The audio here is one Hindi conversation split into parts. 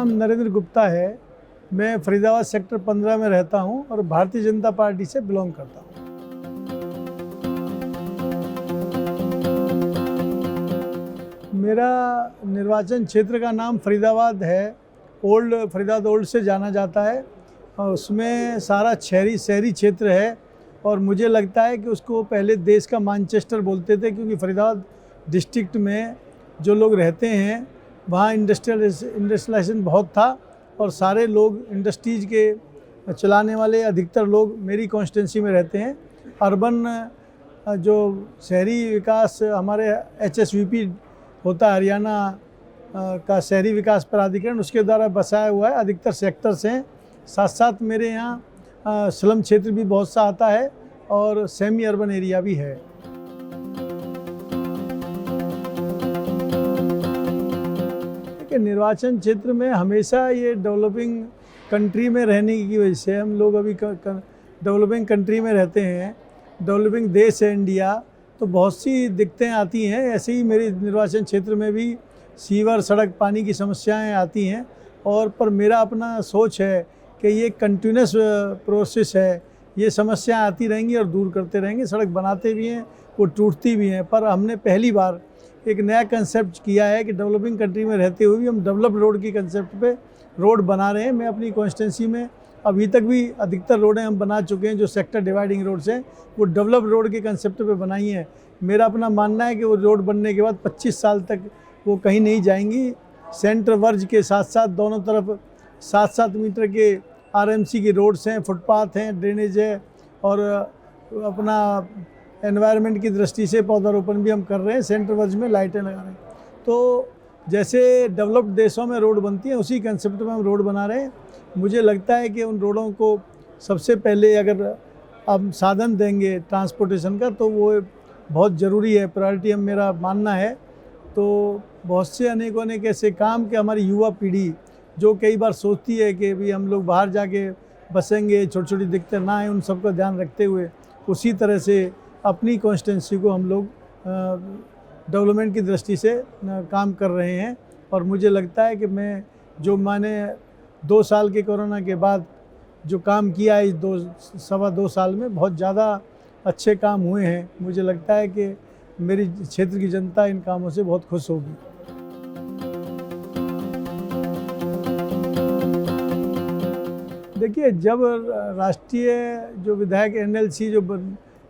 नाम नरेंद्र गुप्ता है। मैं फरीदाबाद सेक्टर 15 में रहता हूं और भारतीय जनता पार्टी से बिलोंग करता हूं। मेरा निर्वाचन क्षेत्र का नाम फरीदाबाद है। फरीदाबाद ओल्ड से जाना जाता है और उसमें सारा शहरी क्षेत्र है और मुझे लगता है कि उसको पहले देश का मैनचेस्टर बोलते थे, क्योंकि फरीदाबाद डिस्ट्रिक्ट में जो लोग रहते हैं वहाँ इंडस्ट्रियलाइजेशन बहुत था और सारे लोग इंडस्ट्रीज़ के चलाने वाले अधिकतर लोग मेरी कॉन्स्टिट्यूंसी में रहते हैं। अर्बन जो शहरी विकास हमारे HSVP होता है, हरियाणा का शहरी विकास प्राधिकरण, उसके द्वारा बसाया हुआ है। अधिकतर सेक्टर्स हैं। साथ साथ मेरे यहाँ स्लम क्षेत्र भी बहुत सा आता है और सेमी अर्बन एरिया भी है। निर्वाचन क्षेत्र में हमेशा ये डेवलपिंग कंट्री में रहने की वजह से हम लोग अभी डेवलपिंग कंट्री में रहते हैं, डेवलपिंग देश है इंडिया, तो बहुत सी दिक्कतें आती हैं। ऐसे ही मेरे निर्वाचन क्षेत्र में भी सीवर, सड़क, पानी की समस्याएं आती हैं और पर मेरा अपना सोच है कि ये कंटिन्यूस प्रोसेस है, ये समस्याएं आती रहेंगी और दूर करते रहेंगे। सड़क बनाते भी हैं, वो टूटती भी हैं, पर हमने पहली बार एक नया कंसेप्ट किया है कि डेवलपिंग कंट्री में रहते हुए भी हम डेवलप्ड रोड की कंसेप्ट पे रोड बना रहे हैं। मैं अपनी कॉन्स्टिट्यूंसी में अभी तक भी अधिकतर रोडें हम बना चुके हैं जो सेक्टर डिवाइडिंग रोड्स हैं, वो डेवलप्ड रोड के कंसेप्ट पे बनाई हैं। मेरा अपना मानना है कि वो रोड बनने के बाद 25 साल तक वो कहीं नहीं जाएंगी। सेंटर वर्ज के साथ साथ दोनों तरफ 7-7 मीटर के RMC की रोड्स हैं, फुटपाथ हैं, ड्रेनेज है और अपना एनवायरनमेंट की दृष्टि से पौधारोपण भी हम कर रहे हैं। सेंटर वर्ज में लाइटें लगा रहे हैं। तो जैसे डेवलप्ड देशों में रोड बनती है उसी कंसेप्ट में हम रोड बना रहे हैं। मुझे लगता है कि उन रोडों को सबसे पहले अगर हम साधन देंगे ट्रांसपोर्टेशन का तो वो बहुत ज़रूरी है, प्रायोरिटी हम मेरा मानना है। तो बहुत से अनेक ऐसे काम कि हमारी युवा पीढ़ी जो कई बार सोचती है कि भी हम लोग बाहर जाके बसेंगे, छोटी छोटी दिक्कतें ना आए, उन सबका ध्यान रखते हुए उसी तरह से अपनी कॉन्स्टिट्यूंसी को हम लोग डेवलपमेंट की दृष्टि से काम कर रहे हैं। और मुझे लगता है कि मैंने 2 साल के कोरोना के बाद जो काम किया है इस सवा 2 साल में बहुत ज़्यादा अच्छे काम हुए हैं। मुझे लगता है कि मेरी क्षेत्र की जनता इन कामों से बहुत खुश होगी। देखिए, जब राष्ट्रीय जो विधायक NLC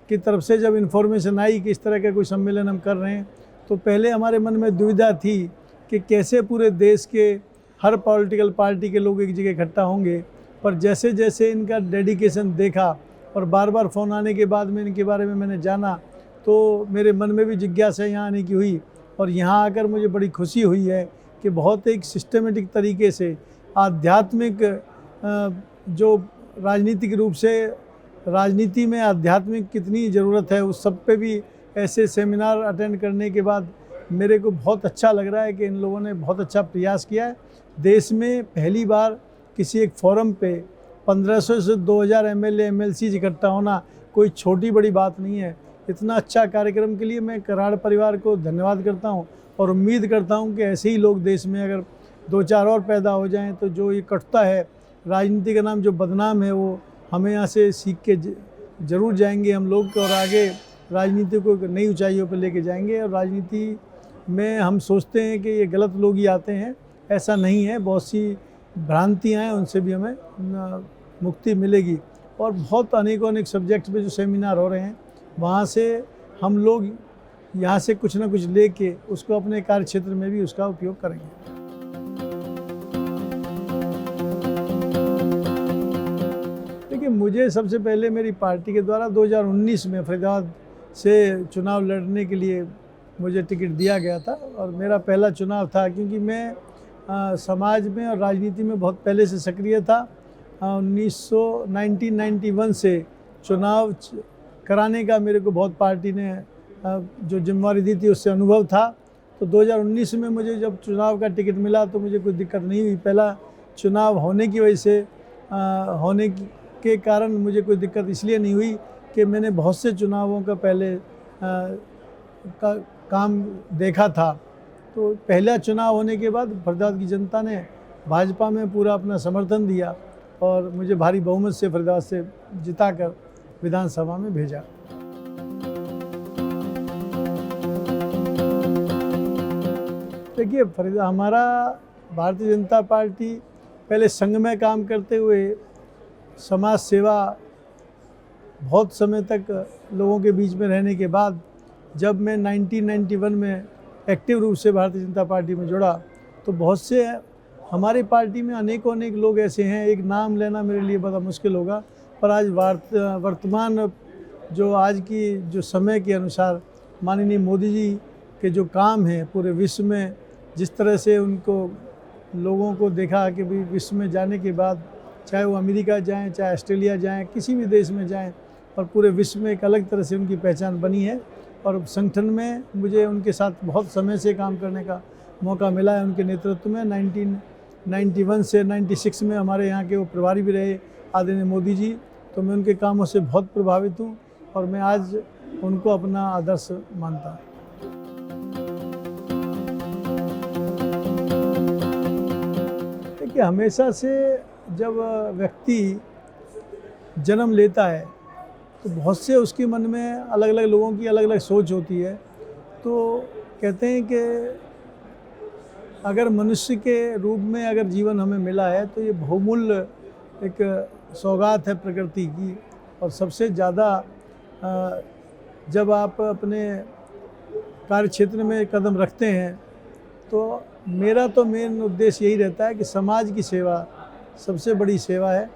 की तरफ से जब इन्फॉर्मेशन आई कि इस तरह का कोई सम्मेलन हम कर रहे हैं, तो पहले हमारे मन में दुविधा थी कि कैसे पूरे देश के हर पॉलिटिकल पार्टी के लोग एक जगह इकट्ठा होंगे। पर जैसे जैसे इनका डेडिकेशन देखा और बार बार फ़ोन आने के बाद में इनके बारे में मैंने जाना, तो मेरे मन में भी जिज्ञासा यहाँ आने की हुई और यहाँ आकर मुझे बड़ी खुशी हुई है कि बहुत एक सिस्टमेटिक तरीके से आध्यात्मिक जो राजनीतिक रूप से राजनीति में आध्यात्मिक कितनी ज़रूरत है उस सब पे भी ऐसे सेमिनार अटेंड करने के बाद मेरे को बहुत अच्छा लग रहा है कि इन लोगों ने बहुत अच्छा प्रयास किया है। देश में पहली बार किसी एक फोरम पे 1500 से 2000 MLA MLC इकट्ठा होना कोई छोटी बड़ी बात नहीं है। इतना अच्छा कार्यक्रम के लिए मैं कराड़ परिवार को धन्यवाद करता हूँ और उम्मीद करता हूँ कि ऐसे ही लोग देश में अगर 2-4 और पैदा हो जाएं तो जो ये कटता है राजनीति का नाम जो बदनाम है वो हमें यहाँ से सीख के ज़रूर जाएंगे हम लोग और आगे राजनीति को नई ऊंचाइयों पर लेके जाएंगे। और राजनीति में हम सोचते हैं कि ये गलत लोग ही आते हैं, ऐसा नहीं है। बहुत सी भ्रांतियाँ हैं, उनसे भी हमें मुक्ति मिलेगी। और बहुत अनेक सब्जेक्ट पे जो सेमिनार हो रहे हैं वहाँ से हम लोग यहाँ से कुछ ना कुछ लेके उसको अपने कार्य क्षेत्र में भी उसका उपयोग करेंगे। मुझे सबसे पहले मेरी पार्टी के द्वारा 2019 में फरीदाबाद से चुनाव लड़ने के लिए मुझे टिकट दिया गया था और मेरा पहला चुनाव था, क्योंकि मैं समाज में और राजनीति में बहुत पहले से सक्रिय था। 1991 से चुनाव कराने का मेरे को बहुत पार्टी ने जो जिम्मेवारी दी थी उससे अनुभव था। तो 2019 में मुझे जब चुनाव का टिकट मिला तो मुझे कोई दिक्कत नहीं हुई। पहला चुनाव होने की वजह से के कारण मुझे कोई दिक्कत इसलिए नहीं हुई कि मैंने बहुत से चुनावों का पहले काम देखा था। तो पहला चुनाव होने के बाद फरीदाबाद की जनता ने भाजपा में पूरा अपना समर्थन दिया और मुझे भारी बहुमत से फरीदाबाद से जिताकर विधानसभा में भेजा। देखिए, हमारा भारतीय जनता पार्टी पहले संघ में काम करते हुए समाज सेवा बहुत समय तक लोगों के बीच में रहने के बाद जब मैं 1991 में एक्टिव रूप से भारतीय जनता पार्टी में जुड़ा तो बहुत से हमारी पार्टी में अनेकों लोग ऐसे हैं, एक नाम लेना मेरे लिए बड़ा मुश्किल होगा, पर आज वर्तमान आज की जो समय के अनुसार माननीय मोदी जी के जो काम हैं पूरे विश्व में, जिस तरह से उनको लोगों को देखा कि भाई विश्व में जाने के बाद चाहे वो अमेरिका जाएं, चाहे ऑस्ट्रेलिया जाएं, किसी भी देश में जाएं, और पूरे विश्व में एक अलग तरह से उनकी पहचान बनी है। और संगठन में मुझे उनके साथ बहुत समय से काम करने का मौका मिला है। उनके नेतृत्व में 1991 से 96 में हमारे यहाँ के वो प्रभारी भी रहे आदरणीय मोदी जी, तो मैं उनके कामों से बहुत प्रभावित हूँ और मैं आज उनको अपना आदर्श मानता हूँ। देखिए, हमेशा से जब व्यक्ति जन्म लेता है तो बहुत से उसके मन में अलग अलग लोगों की अलग अलग सोच होती है। तो कहते हैं कि अगर मनुष्य के रूप में अगर जीवन हमें मिला है तो ये बहुमूल्य एक सौगात है प्रकृति की। और सबसे ज़्यादा जब आप अपने कार्य क्षेत्र में कदम रखते हैं तो मेरा तो मेन उद्देश्य यही रहता है कि समाज की सेवा सबसे बड़ी सेवा है।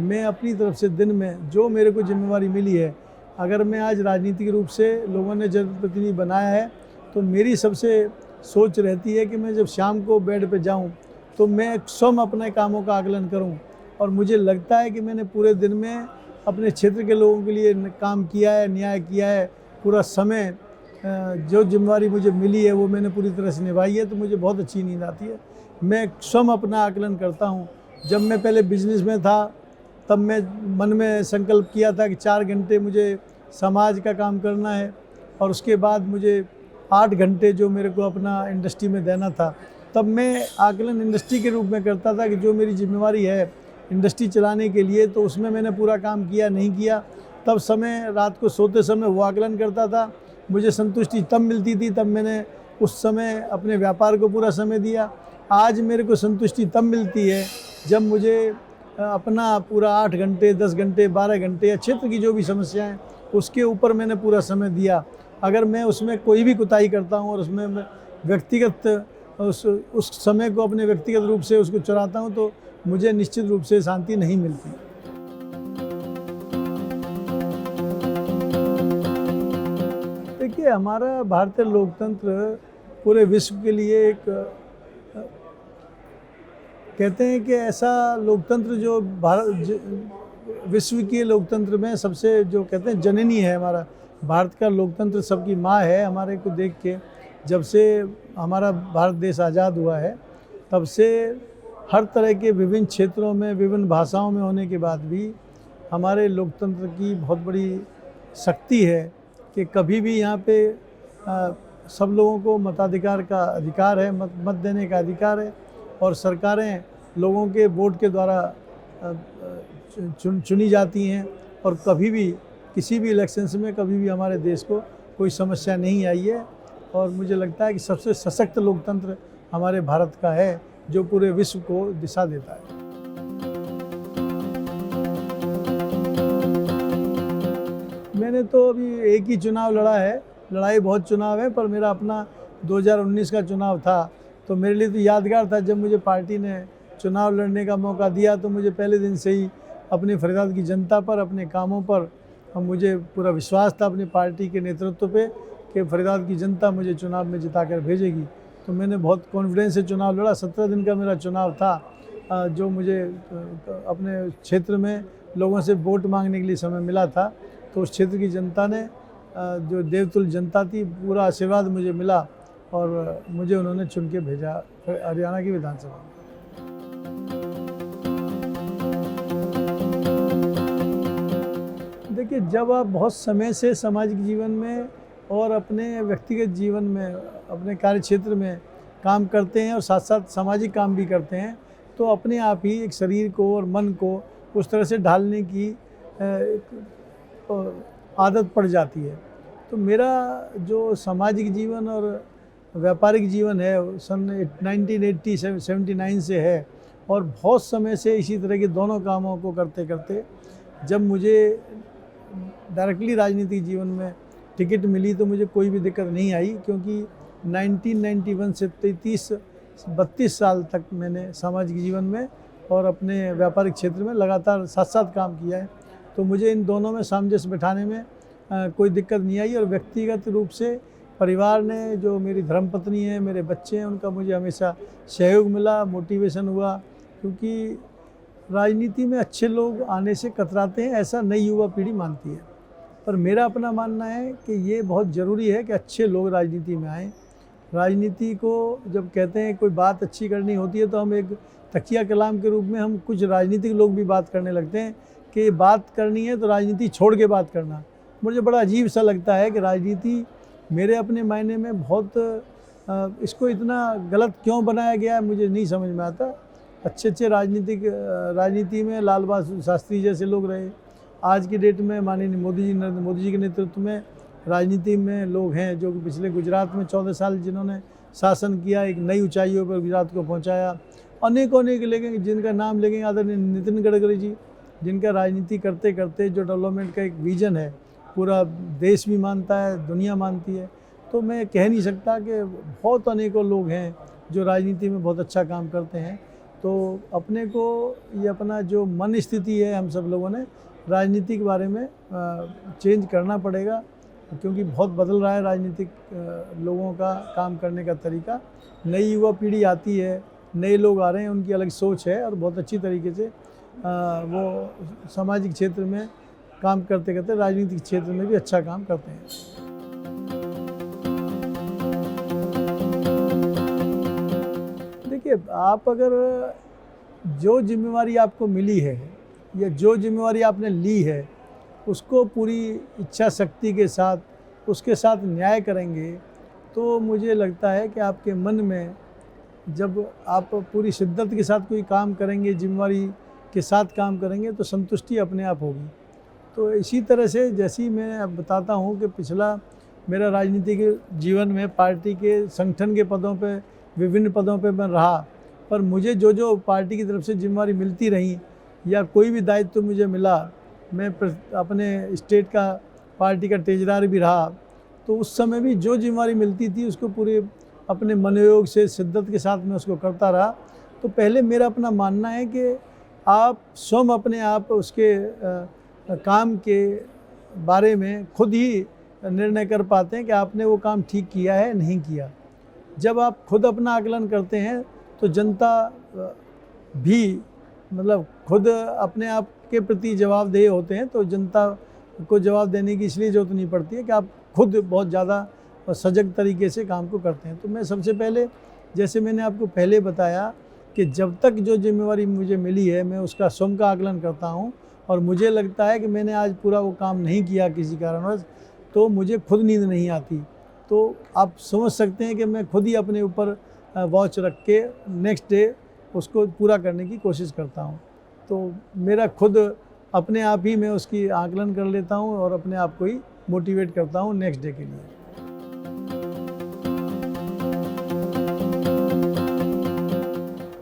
मैं अपनी तरफ से दिन में जो मेरे को जिम्मेवारी मिली है, अगर मैं आज राजनीतिक रूप से लोगों ने जनप्रतिनिधि बनाया है तो मेरी सबसे सोच रहती है कि मैं जब शाम को बेड पे जाऊं तो मैं स्वयं अपने कामों का आकलन करूं। और मुझे लगता है कि मैंने पूरे दिन में अपने क्षेत्र के लोगों के लिए काम किया है, न्याय किया है, पूरा समय जो जिम्मेवारी मुझे मिली है वो मैंने पूरी तरह से निभाई है, तो मुझे बहुत अच्छी नींद आती है। मैं स्वयं अपना आकलन करता हूँ। जब मैं पहले बिजनेस में था तब मैं मन में संकल्प किया था कि 4 घंटे मुझे समाज का काम करना है और उसके बाद मुझे 8 घंटे जो मेरे को अपना इंडस्ट्री में देना था। तब मैं आकलन इंडस्ट्री के रूप में करता था कि जो मेरी जिम्मेवारी है इंडस्ट्री चलाने के लिए, तो उसमें मैंने पूरा काम किया नहीं किया। तब समय रात को सोते समय वो आकलन करता था, मुझे संतुष्टि तब मिलती थी, तब मैंने उस समय अपने व्यापार को पूरा समय दिया। आज मेरे को संतुष्टि तब मिलती है जब मुझे अपना पूरा 8 घंटे, 10 घंटे, 12 घंटे या क्षेत्र की जो भी समस्याएं उसके ऊपर मैंने पूरा समय दिया। अगर मैं उसमें कोई भी कोताही करता हूं और उसमें मैं व्यक्तिगत उस समय को अपने व्यक्तिगत रूप से उसको चुराता हूं तो मुझे निश्चित रूप से शांति नहीं मिलती। देखिए, हमारा भारतीय लोकतंत्र पूरे विश्व के लिए एक कहते हैं कि ऐसा लोकतंत्र जो विश्व के लोकतंत्र में सबसे जो कहते हैं जननी है। हमारा भारत का लोकतंत्र सबकी माँ है। हमारे को देख के जब से हमारा भारत देश आज़ाद हुआ है तब से हर तरह के विभिन्न क्षेत्रों में विभिन्न भाषाओं में होने के बाद भी हमारे लोकतंत्र की बहुत बड़ी शक्ति है कि कभी भी यहाँ पे सब लोगों को मताधिकार का अधिकार है, मत देने का अधिकार है और सरकारें लोगों के वोट के द्वारा चुनी जाती हैं। और कभी भी किसी भी इलेक्शंस में कभी भी हमारे देश को कोई समस्या नहीं आई है। और मुझे लगता है कि सबसे सशक्त लोकतंत्र हमारे भारत का है जो पूरे विश्व को दिशा देता है। मैंने तो अभी एक ही चुनाव लड़ा है, लड़ाई बहुत चुनाव है, पर मेरा अपना 2019 का चुनाव था तो मेरे लिए तो यादगार था। जब मुझे पार्टी ने चुनाव लड़ने का मौका दिया तो मुझे पहले दिन से ही अपनी फरीदाबाद की जनता पर, अपने कामों पर मुझे पूरा विश्वास था अपनी पार्टी के नेतृत्व पे कि फरीदाबाद की जनता मुझे चुनाव में जिताकर भेजेगी। तो मैंने बहुत कॉन्फिडेंस से चुनाव लड़ा। 17 दिन का मेरा चुनाव था जो मुझे अपने क्षेत्र में लोगों से वोट मांगने के लिए समय मिला था। तो उस क्षेत्र की जनता ने, जो देवतुल्य जनता थी, पूरा आशीर्वाद मुझे मिला और मुझे उन्होंने चुन के भेजा हरियाणा की विधानसभा में। देखिए, जब आप बहुत समय से सामाजिक जीवन में और अपने व्यक्तिगत जीवन में, अपने कार्य क्षेत्र में काम करते हैं और साथ साथ सामाजिक काम भी करते हैं, तो अपने आप ही एक शरीर को और मन को उस तरह से ढालने की आदत पड़ जाती है। तो मेरा जो सामाजिक जीवन और व्यापारिक जीवन है सन 1979 से है, और बहुत समय से इसी तरह के दोनों कामों को करते करते जब मुझे डायरेक्टली राजनीतिक जीवन में टिकट मिली तो मुझे कोई भी दिक्कत नहीं आई, क्योंकि 1991 से 32 साल तक मैंने सामाजिक जीवन में और अपने व्यापारिक क्षेत्र में लगातार साथ साथ काम किया है। तो मुझे इन दोनों में सामंजस्य बिठाने में कोई दिक्कत नहीं आई। और व्यक्तिगत रूप से परिवार ने, जो मेरी धर्मपत्नी है, मेरे बच्चे हैं, उनका मुझे हमेशा सहयोग मिला, मोटिवेशन हुआ, क्योंकि राजनीति में अच्छे लोग आने से कतराते हैं, ऐसा नई युवा पीढ़ी मानती है। पर मेरा अपना मानना है कि ये बहुत ज़रूरी है कि अच्छे लोग राजनीति में आएँ। राजनीति को जब कहते हैं कोई बात अच्छी करनी होती है तो हम एक तकिया कलाम के रूप में हम कुछ राजनीतिक लोग भी बात करने लगते हैं कि बात करनी है तो राजनीति छोड़ के बात करना। मुझे बड़ा अजीब सा लगता है कि राजनीति मेरे अपने मायने में बहुत इसको इतना गलत क्यों बनाया गया है मुझे नहीं समझ में आता। अच्छे राजनीति में लाल बहादुर शास्त्री जैसे लोग रहे। आज की डेट में माननीय नरेंद्र मोदी जी के नेतृत्व में राजनीति में लोग हैं जो कि पिछले गुजरात में 14 साल जिन्होंने शासन किया, एक नई ऊंचाइयों पर गुजरात को पहुंचाया। अनेकों लेंगे, जिनका नाम लेंगे आदरणीय नितिन गडकरी जी, जिनका राजनीति करते करते जो डेवलपमेंट का एक विजन है पूरा देश भी मानता है, दुनिया मानती है। तो मैं कह नहीं सकता कि बहुत अनेकों लोग हैं जो राजनीति में बहुत अच्छा काम करते हैं। तो अपने को ये अपना जो मन स्थिति है हम सब लोगों ने राजनीति के बारे में चेंज करना पड़ेगा, क्योंकि बहुत बदल रहा है राजनीतिक लोगों का काम करने का तरीका। नई युवा पीढ़ी आती है, नए लोग आ रहे हैं, उनकी अलग सोच है और बहुत अच्छी तरीके से वो सामाजिक क्षेत्र में काम करते करते राजनीतिक क्षेत्र में भी अच्छा काम करते हैं। देखिए, आप अगर जो जिम्मेवारी आपको मिली है या जो जिम्मेवारी आपने ली है उसको पूरी इच्छा शक्ति के साथ, उसके साथ न्याय करेंगे, तो मुझे लगता है कि आपके मन में जब आप पूरी शिद्दत के साथ कोई काम करेंगे, जिम्मेवारी के साथ काम करेंगे, तो संतुष्टि अपने आप होगी। तो इसी तरह से जैसे ही मैं अब बताता हूँ कि पिछला मेरा राजनीतिक जीवन में पार्टी के संगठन के पदों पे, विभिन्न पदों पे मैं रहा, पर मुझे जो पार्टी की तरफ से जिम्मेवारी मिलती रही या कोई भी दायित्व तो मुझे मिला, मैं अपने स्टेट का पार्टी का ट्रेजरर भी रहा, तो उस समय भी जो जिम्मेवारी मिलती थी उसको पूरे अपने मनोयोग से शिद्दत के साथ में उसको करता रहा। तो पहले मेरा अपना मानना है कि आप स्वयं अपने आप उसके काम के बारे में खुद ही निर्णय कर पाते हैं कि आपने वो काम ठीक किया है नहीं किया। जब आप खुद अपना आकलन करते हैं तो जनता भी मतलब खुद अपने आप के प्रति जवाबदेह होते हैं, तो जनता को जवाब देने की इसलिए ज़रूरत नहीं पड़ती है कि आप खुद बहुत ज़्यादा सजग तरीके से काम को करते हैं। तो मैं सबसे पहले, जैसे मैंने आपको पहले बताया कि जब तक जो जिम्मेवारी मुझे मिली है मैं उसका स्वयं का आकलन करता हूँ, और मुझे लगता है कि मैंने आज पूरा वो काम नहीं किया किसी कारणवश, तो मुझे खुद नींद नहीं आती। तो आप समझ सकते हैं कि मैं खुद ही अपने ऊपर वॉच रख के नेक्स्ट डे उसको पूरा करने की कोशिश करता हूँ। तो मेरा खुद अपने आप ही मैं उसकी आकलन कर लेता हूँ और अपने आप को ही मोटिवेट करता हूँ नेक्स्ट डे के लिए।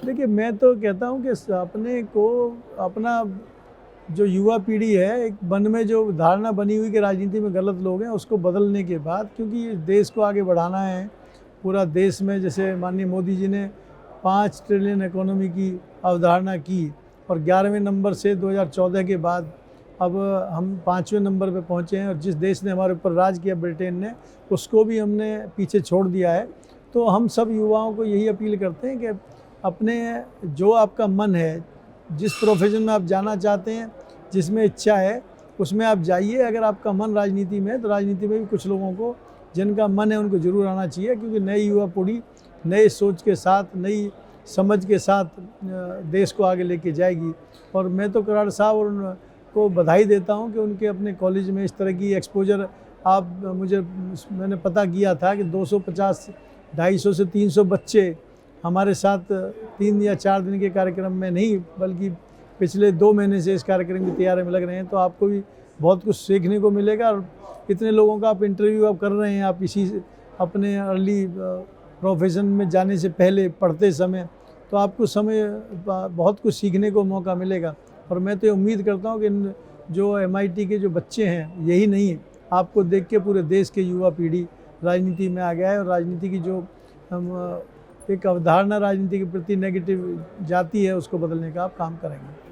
देखिए, मैं तो कहता हूँ कि अपने को, अपना जो युवा पीढ़ी है, एक मन में जो धारणा बनी हुई कि राजनीति में गलत लोग हैं, उसको बदलने के बाद, क्योंकि देश को आगे बढ़ाना है पूरा देश में, जैसे माननीय मोदी जी ने 5 ट्रिलियन इकोनॉमी की अवधारणा की और 11वें नंबर से 2014 के बाद अब हम 5वें नंबर पे पहुँचे हैं, और जिस देश ने हमारे ऊपर राज किया ब्रिटेन ने, उसको भी हमने पीछे छोड़ दिया है। तो हम सब युवाओं को यही अपील करते हैं कि अपने जो आपका मन है, जिस प्रोफेशन में आप जाना चाहते हैं, जिसमें इच्छा है, उसमें आप जाइए। अगर आपका मन राजनीति में है तो राजनीति में भी कुछ लोगों को, जिनका मन है, उनको ज़रूर आना चाहिए, क्योंकि नई युवा पीढ़ी नए सोच के साथ, नई समझ के साथ देश को आगे लेके जाएगी। और मैं तो कराड़ साहब और उनको बधाई देता हूं कि उनके अपने कॉलेज में इस तरह की एक्सपोजर, मैंने पता किया था कि 250, 250 से 300 बच्चे हमारे साथ 3 या 4 दिन के कार्यक्रम में नहीं बल्कि पिछले 2 महीने से इस कार्यक्रम की तैयारी में लग रहे हैं, तो आपको भी बहुत कुछ सीखने को मिलेगा। और इतने लोगों का आप इंटरव्यू आप कर रहे हैं, आप इसी अपने अर्ली प्रोफेशन में जाने से पहले पढ़ते समय, तो आपको बहुत कुछ सीखने को मौका मिलेगा। और मैं तो उम्मीद करता हूँ कि जो MIT के जो बच्चे हैं, यही नहीं आपको देख के पूरे देश के युवा पीढ़ी राजनीति में आ गया है, और राजनीति की जो एक अवधारणा राजनीति के प्रति नेगेटिव जाती है, उसको बदलने का आप काम करेंगे।